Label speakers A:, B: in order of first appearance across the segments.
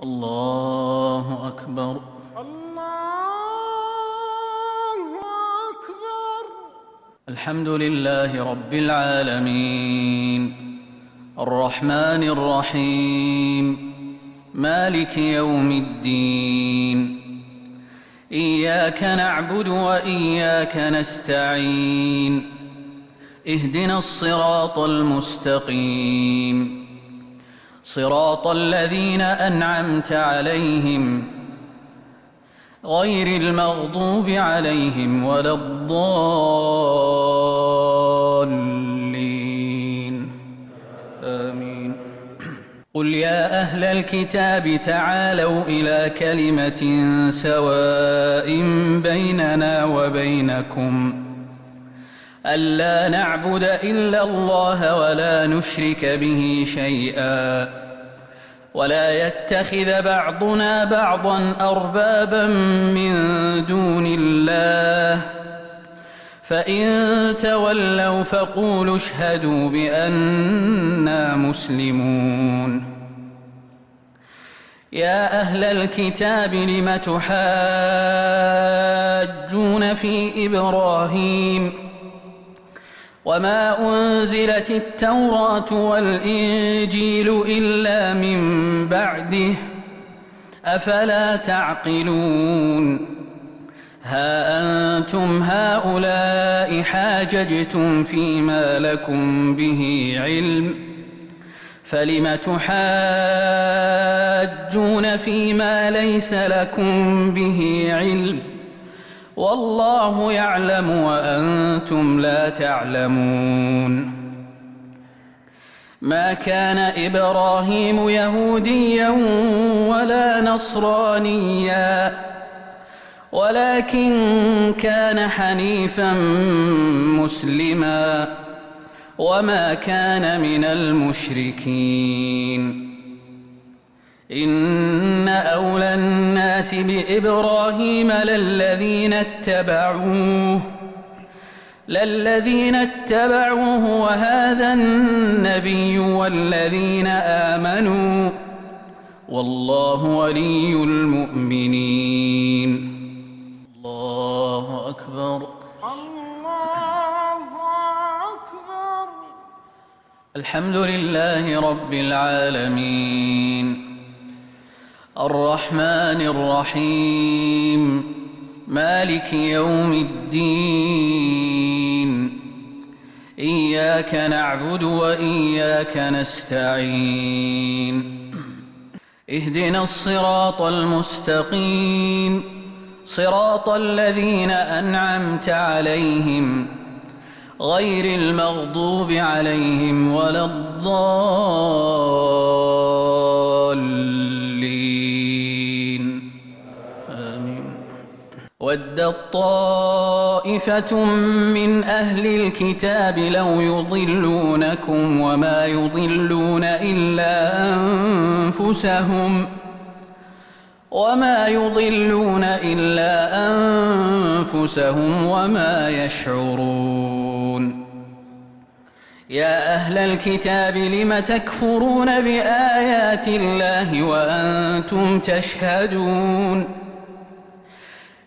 A: الله أكبر.
B: الله أكبر.
A: الحمد لله رب العالمين الرحمن الرحيم مالك يوم الدين. إياك نعبد وإياك نستعين. اهدنا الصراط المستقيم صراط الذين أنعمت عليهم غير المغضوب عليهم ولا الضالين آمين. قل يا أهل الكتاب تعالوا إلى كلمة سواء بيننا وبينكم ألا نعبد إلا الله ولا نشرك به شيئا ولا يتخذ بعضنا بعضا أربابا من دون الله فإن تولوا فقولوا اشهدوا بأننا مسلمون. يا أهل الكتاب لم تحاجون في إبراهيم وما أنزلت التوراة والإنجيل إلا من بعده أفلا تعقلون. ها أنتم هؤلاء حاججتم فيما لكم به علم فلم تحاجون فيما ليس لكم به علم والله يعلم وأنتم لا تعلمون. ما كان إبراهيم يهوديا ولا نصرانيا ولكن كان حنيفا مسلما وما كان من المشركين. إن أولى الناس بإبراهيم للذين اتبعوه وهذا النبي والذين آمنوا والله ولي المؤمنين. الله أكبر.
B: الله أكبر.
A: الحمد لله رب العالمين الرحمن الرحيم مالك يوم الدين. إياك نعبد وإياك نستعين. اهدنا الصراط المستقيم صراط الذين أنعمت عليهم غير المغضوب عليهم ولا الضالين آمين. ودت طائفة من أهل الكتاب لو يضلونكم وما يضلون إلا أنفسهم وما يشعرون. يا أهل الكتاب لم تكفرون بآيات الله وأنتم تشهدون.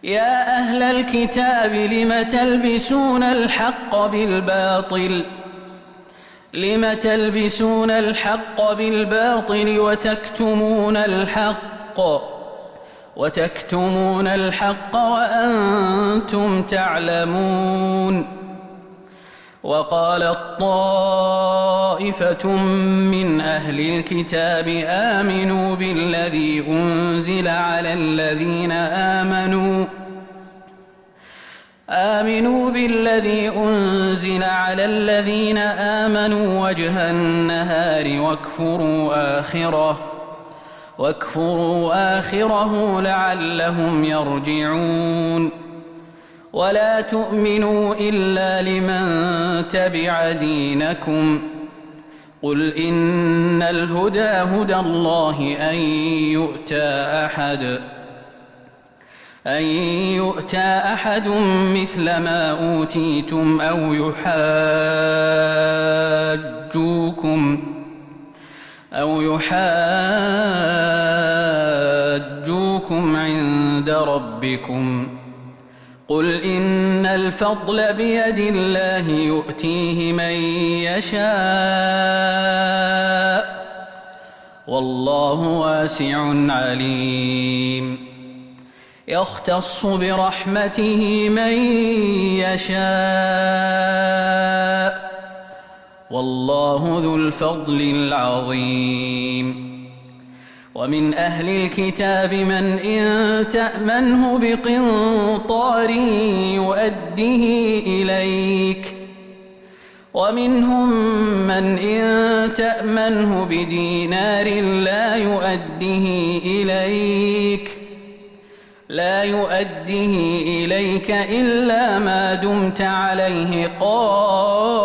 A: يا أهل الكتاب لم تلبسون الحق بالباطل وتكتمون الحق وأنتم تعلمون. وقالت طائفة من أهل الكتاب آمنوا بالذي أنزل على الذين آمنوا وجه النهار واكفروا آخره لعلهم يرجعون. ولا تؤمنوا إلا لمن تبع دينكم. قل إن الهدى هدى الله أن يؤتى أحد مثل ما أوتيتم أو يحاجوكم فضلكم عند ربكم قل إن الفضل بيد الله يؤتيه من يشاء والله واسع عليم يختص برحمته من يشاء والله ذو الفضل العظيم ومن أهل الكتاب من إن تأمنه بقنطار يؤده إليك ومنهم من إن تأمنه بدينار لا يؤده إليك إلا ما دمت عليه قائما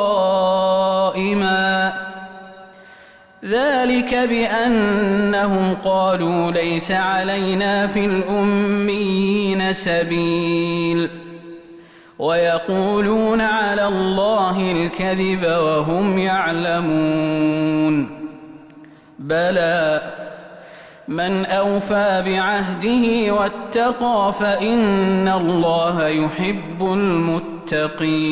A: ذلك بأنهم قالوا ليس علينا في الأميين سبيل ويقولون على الله الكذب وهم يعلمون بلى من أوفى بعهده واتقى فإن الله يحب المتقين